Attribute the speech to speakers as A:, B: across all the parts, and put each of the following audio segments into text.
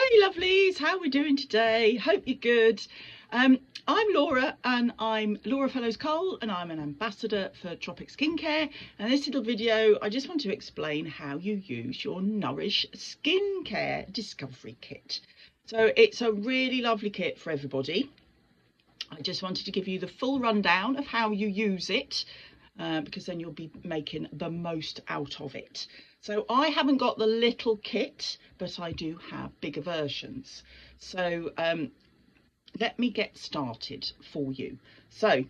A: Hey lovelies, how are we doing today? Hope you're good. I'm Laura and I'm Laura Fellows Cole and I'm an ambassador for Tropic skincare, and this little video I just want to explain how you use your Nourish skincare discovery kit. So it's a really lovely kit for everybody. I just wanted to give you the full rundown of how you use it because then you'll be making the most out of it. So I haven't got the little kit, but I do have bigger versions. So let me get started for you. So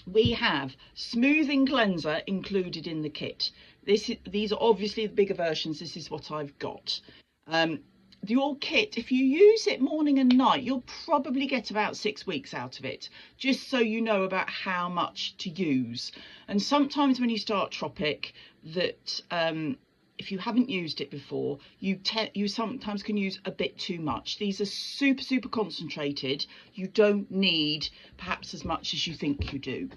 A: we have smoothing cleanser included in the kit. These are obviously the bigger versions. This is what I've got. Your kit, if you use it morning and night, you'll probably get about 6 weeks out of it, just so you know about how much to use. And sometimes when you start Tropic, that if you haven't used it before, you sometimes can use a bit too much. These are super concentrated. You don't need perhaps as much as you think you do.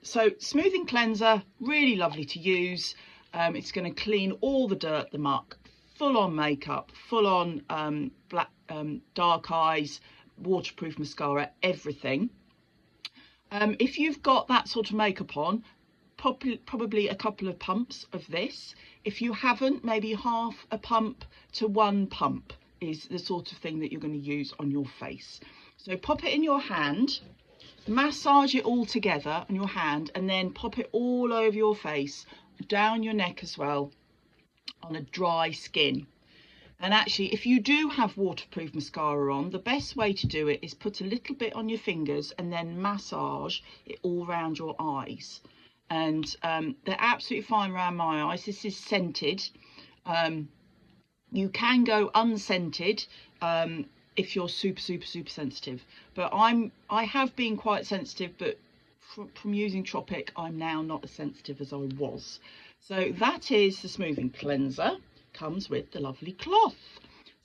A: So smoothing cleanser, really lovely to use. It's going to clean all the dirt, the muck, full on makeup, full on black dark eyes, waterproof mascara, everything. If you've got that sort of makeup on, probably a couple of pumps of this. If you haven't, maybe half a pump to 1 pump is the sort of thing that you're going to use on your face. So pop it in your hand, massage it all together on your hand, and then pop it all over your face, down your neck as well, on a dry skin. And actually, if you do have waterproof mascara on, the best way to do it is put a little bit on your fingers and then massage it all around your eyes. And they're absolutely fine around my eyes. This is scented. You can go unscented if you're super sensitive, but I have been quite sensitive, but from using Tropic I'm now not as sensitive as I was. So that is the smoothing cleanser. Comes with the lovely cloth.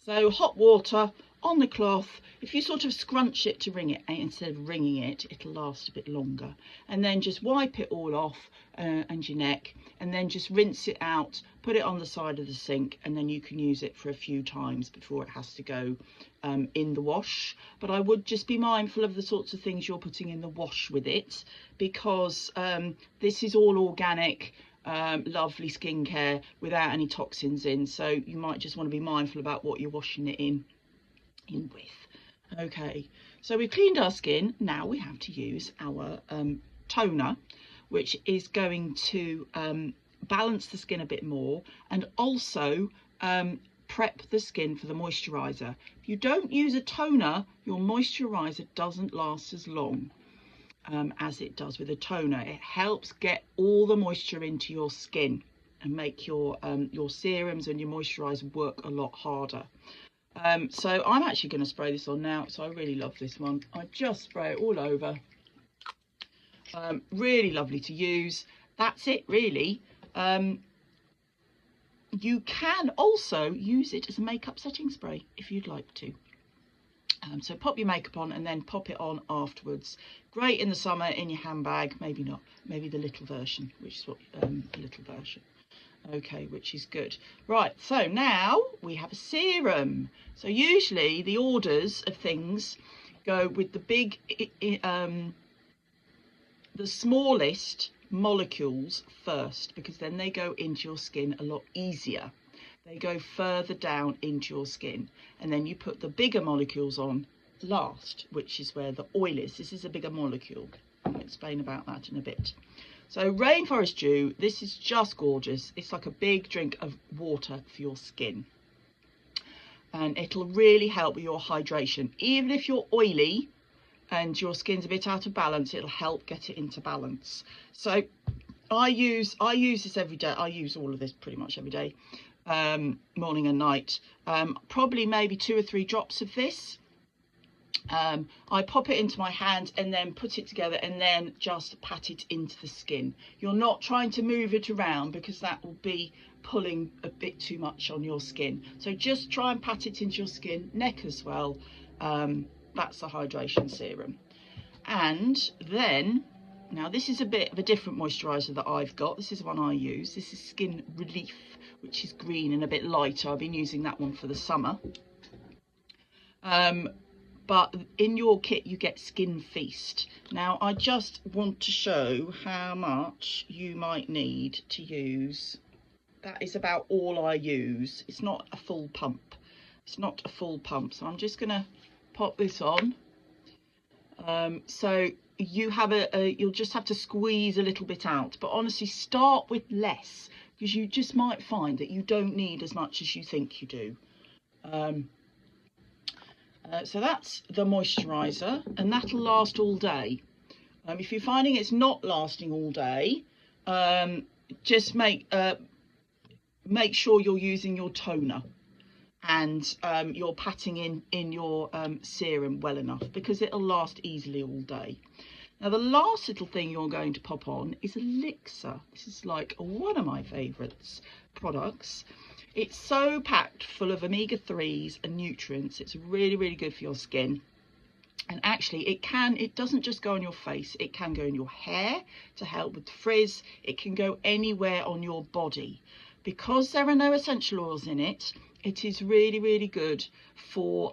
A: So hot water on the cloth. If you sort of scrunch it to wring it instead of wringing it, it'll last a bit longer. And then just wipe it all off and your neck, and then just rinse it out, put it on the side of the sink, and then you can use it for a few times before it has to go in the wash. But I would just be mindful of the sorts of things you're putting in the wash with it, because this is all organic, lovely skincare without any toxins in, so you might just want to be mindful about what you're washing it in with. Okay, so we've cleaned our skin. Now we have to use our toner, which is going to balance the skin a bit more and also prep the skin for the moisturizer. If you don't use a toner, your moisturizer doesn't last as long as it does with a toner. It helps get all the moisture into your skin and make your serums and your moisturizer work a lot harder. So I'm actually going to spray this on now. So I really love this one. I just spray it all over. Really lovely to use. That's it really. You can also use it as a makeup setting spray if you'd like to. So pop your makeup on and then pop it on afterwards. Great in the summer in your handbag. Maybe not, maybe the little version, which is what little version. Okay, which is good. Right, so now we have a serum. So usually the orders of things go with the big the smallest molecules first, because then they go into your skin a lot easier. They go further down into your skin, and then you put the bigger molecules on last, which is where the oil is. This is a bigger molecule. I'll explain about that in a bit. So Rainforest Dew, this is just gorgeous. It's like a big drink of water for your skin, and it'll really help with your hydration. Even if you're oily and your skin's a bit out of balance, it'll help get it into balance. So I use this every day. I use all of this pretty much every day, morning and night. Probably maybe 2 or 3 drops of this. I pop it into my hand and then put it together and then just pat it into the skin. You're not trying to move it around because that will be pulling a bit too much on your skin. So just try and pat it into your skin, neck as well. That's the hydration serum. And then, now this is a bit of a different moisturiser that I've got. This is the one I use. This is Skin Relief, which is green and a bit lighter. I've been using that one for the summer. But in your kit you get Skin Feast. Now I just want to show how much you might need to use. That is about all I use. It's not a full pump. It's not a full pump. So I'm just going to pop this on. So you have you'll just have to squeeze a little bit out, but honestly start with less, because you just might find that you don't need as much as you think you do. So that's the moisturizer, and that'll last all day. If you're finding it's not lasting all day, just make sure you're using your toner and you're patting in your serum well enough, because it'll last easily all day. Now the last little thing you're going to pop on is Elixir. This is like one of my favourites products. It's so packed full of omega-3s and nutrients. It's really, really good for your skin. And actually it doesn't just go on your face, it can go in your hair to help with frizz. It can go anywhere on your body. Because there are no essential oils in it, it is really, really good for,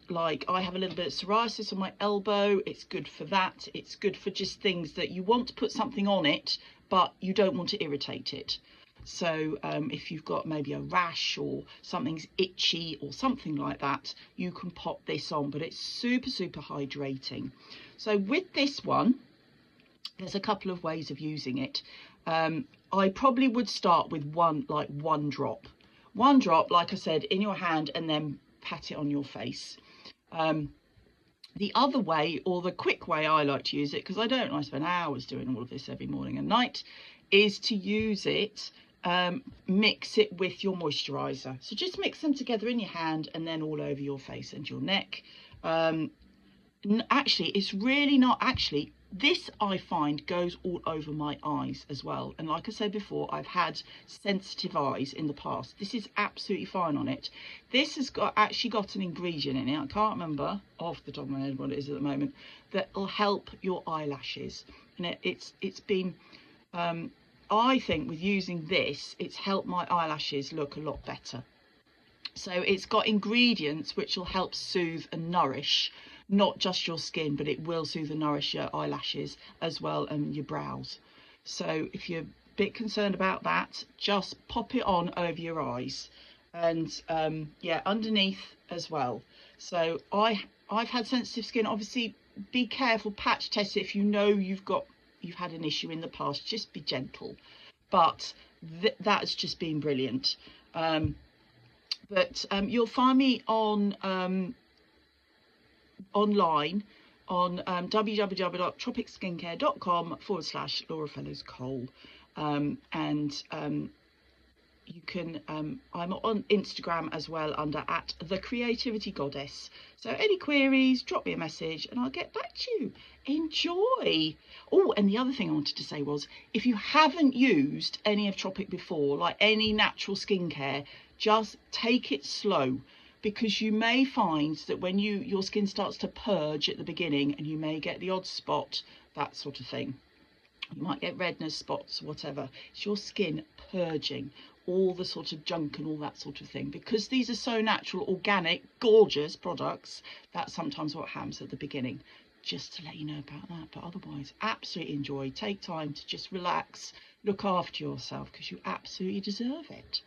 A: like I have a little bit of psoriasis on my elbow. It's good for that. It's good for just things that you want to put something on it, but you don't want to irritate it. So if you've got maybe a rash or something's itchy or something like that, you can pop this on, but it's super, super hydrating. So with this one, there's a couple of ways of using it. I probably would start with one drop. One drop, like I said, in your hand, and then pat it on your face. The other way, or the quick way I like to use it, because I don't like to spend hours doing all of this every morning and night, is to use it, mix it with your moisturizer. So just mix them together in your hand and then all over your face and your neck. Actually, it's really not, actually, this I find goes all over my eyes as well. And like I said before, I've had sensitive eyes in the past. This is absolutely fine on it. This has actually got an ingredient in it, I can't remember off the top of my head what it is at the moment, that will help your eyelashes. And it's been, I think with using this, it's helped my eyelashes look a lot better. So it's got ingredients which will help soothe and nourish not just your skin, but it will soothe and nourish your eyelashes as well, and your brows. So if you're a bit concerned about that, just pop it on over your eyes, and yeah, underneath as well. So I've had sensitive skin. Obviously be careful, patch test it if you know you've had an issue in the past. Just be gentle, but that's just been brilliant. You'll find me on online on www.tropicskincare.com/Laura Fellows-Cole, and you can I'm on Instagram as well under @thecreativitygoddess. So any queries, drop me a message and I'll get back to you. Enjoy. Oh, and the other thing I wanted to say was, if you haven't used any of Tropic before, like any natural skincare, just take it slow, because you may find that when your skin starts to purge at the beginning, and you may get the odd spot, that sort of thing. You might get redness, spots, whatever. It's your skin purging all the sort of junk and all that sort of thing. Because these are so natural, organic, gorgeous products, that's sometimes what happens at the beginning. Just to let you know about that. But otherwise, absolutely enjoy. Take time to just relax, look after yourself, because you absolutely deserve it.